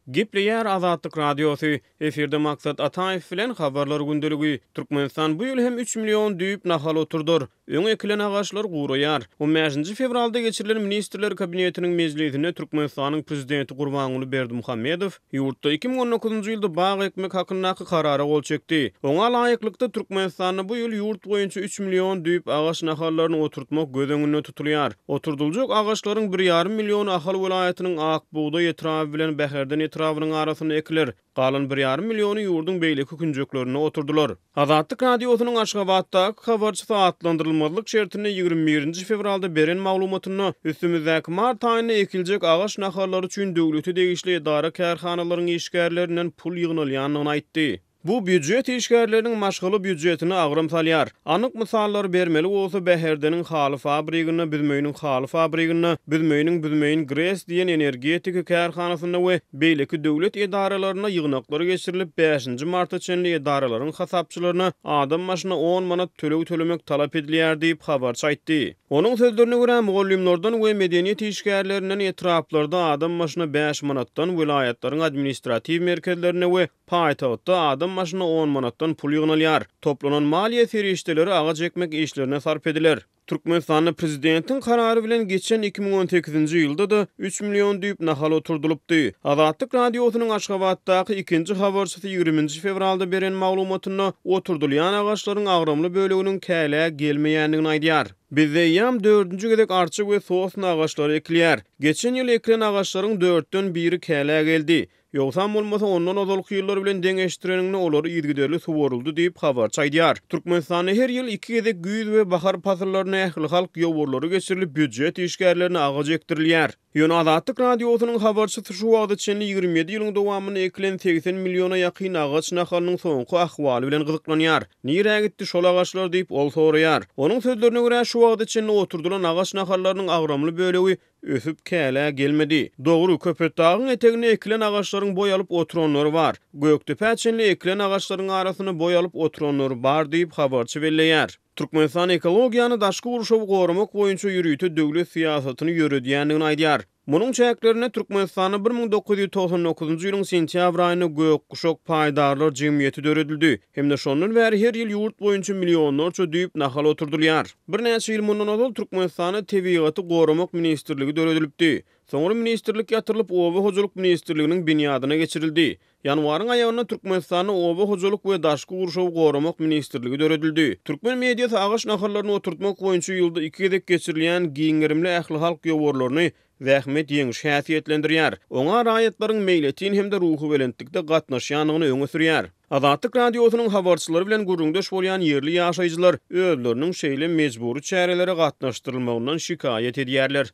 Gipleýär Azatlyk radiosu, eferde maksat Ataýew bilen habarlar gündeligi. Türkmenistan bu ýyl hem 3 million düýp nahal oturdur. Öň ekilen agaçlar guraýar. 15 fevralda geçirilen ministrler kabinetiniň mezgilinde Türkmenistanyň prezidenti Gurbanuly Berdimuhammedow ýurtda 2019-njy ýylda bagy ekmek hakynaky karara gol çekdi. Oňa laýyklykda Türkmenistanda bu ýyl ýurt boýunça 3 million düýp agaç nahallaryny oturtmak göz öňünde tutulýar. Oturduljak agaçlaryň 1,5 million Ahal welaýatynyň Ak Bugdaý etraby bilen Bäherden etrabynyň arasynda ekiler. Galan 1,5 milliony ýurduň beleki künjeklerinde oturdular. Azatlyk radiosynyň Aşgabatdaky habarçysy atlandyrylmalyk şertine 21 fevralda beren maglumatyny üstümizdäki mart aýyna ekiljek agaç nahallary üçin döwleti degişli edara kärhanalaryň işgärlerinden pul ýygnalýanyny aýtdy. Bu büdjet işgärleriniň maşgaly büdjetini agram salýar. Anyk misallar bermeli bolsa Bäherdeniň haly fabrikasyny, bizmeýiniň haly fabrikasyny, bizmeýiniň Gres diýen energetika kärhanasynda we beleki döwlet edaralaryna ýygnaklar geçirilip 5 martda çenli edaralaryň hasapçylaryna adam maşyna 10 manat tölemek talap edilýär diýip habar çaýtdy. Onuň sözlerine görä mugallimlerden we medeniýet işgärlerinden etraplarda adam maşyna 5 manatdan welaýatlaryň administrativ merkezlerine we paýtagtda adam maşyna 10 manatdan pul ýygnalýar. Toplanan maliýe serişdeleri agaç ekmek işlerine sarp ediler. Türkmenistanda prezidentiň karary bilen geçen 2018-nji ýylda da 3 million düýp nahal oturdulypdy. Azatlyk radiosynyň Aşgabatdaky ikinji habarçysy 20 fevralda beren maglumatyny oturdylyar agaçlaryň agramly böleginiň käle gelmeýändigini aýdýar. Bizde ýam 4-nji gezek arçyk we sos agaçlary ekilýär. Geçen ýyl ekilen agaçlaryň 4-den 1-i käle geldi. Ýogsam bolmasa ondan ozalky ýyllar bilen deňeşdirenigini olary ýygyderli suwaryldy diýip habar çaýdýar. Türkmenistanda her ýyl 2 gezek güýz we bahar pasarlaryna ähli halk ýoburlary geçirilip büdjet işgärlerine agaç ekdirilýär. Ýöne Azatlyk radiosynyň habarçysy şu wagtda çenli 27 ýylyň dowamyny ekilen 80 milliona ýakyn agaç nahalynyň soňky ahwaly bilen gyzyklanýar. Nire gitdi şol agaçlar diýip ol soraýar. Onuň sözlerine görä şu wagtda çenli oturdulan agaç nahallarynyň agramly bölegi ösüp käle gelmedi. Dogry Köpetdagyň etegine ekilen agaçlaryň boýalyp oturanlary bar. Göktepe çenli ekilen agaçlaryň arasyny boýalyp oturanlary bar diýip habarçy belleýär. Türkmenistan ekologiýany daşky guruşawy goramak boýunça ýürüýte döwlet siýasatyny ýöredýändigini aýdýar. Munyň çäklerine Türkmenistanda 1999-njy ýylyň sentýabr aýyna Gökguşak paýdarlar jemgyýeti döredildi. Hemde şondan bäri her ýyl ýurt boýunça millionlarça düýp nahal oturdylýar. Bir näçe ýyl mundan ozal Türkmenistana Tebigaty goramak ministrligi döredilipdi. Soňra ministrlik ýatyrlyp Oba hojallyk ministrliginiň binýadyna geçirildi. Ýanwaryň aýagyna Türkmenistanyň Oba hojallyk we daşky guruşawy goramak ministrligi döredildi. Türkmen mediýasy agaç nahallaryny oturtmak boýunça ýylda 2 gezek geçirilýän giňerimli ähli halk ýoburlaryny zähmet ýeňiş häsiýetlendirýär. Oňa raýatlaryň meýletin hem de ruhy welentlikde gatnaşýanyny öňe sürýär. Azatlyk radiosynyň habarçylary bilen gurrundaş bolýan ýerli ýaşaýjylar özleriniň şeýle mejburi çärelere gatnaşdyrylmagyndan şikaýet edýärler.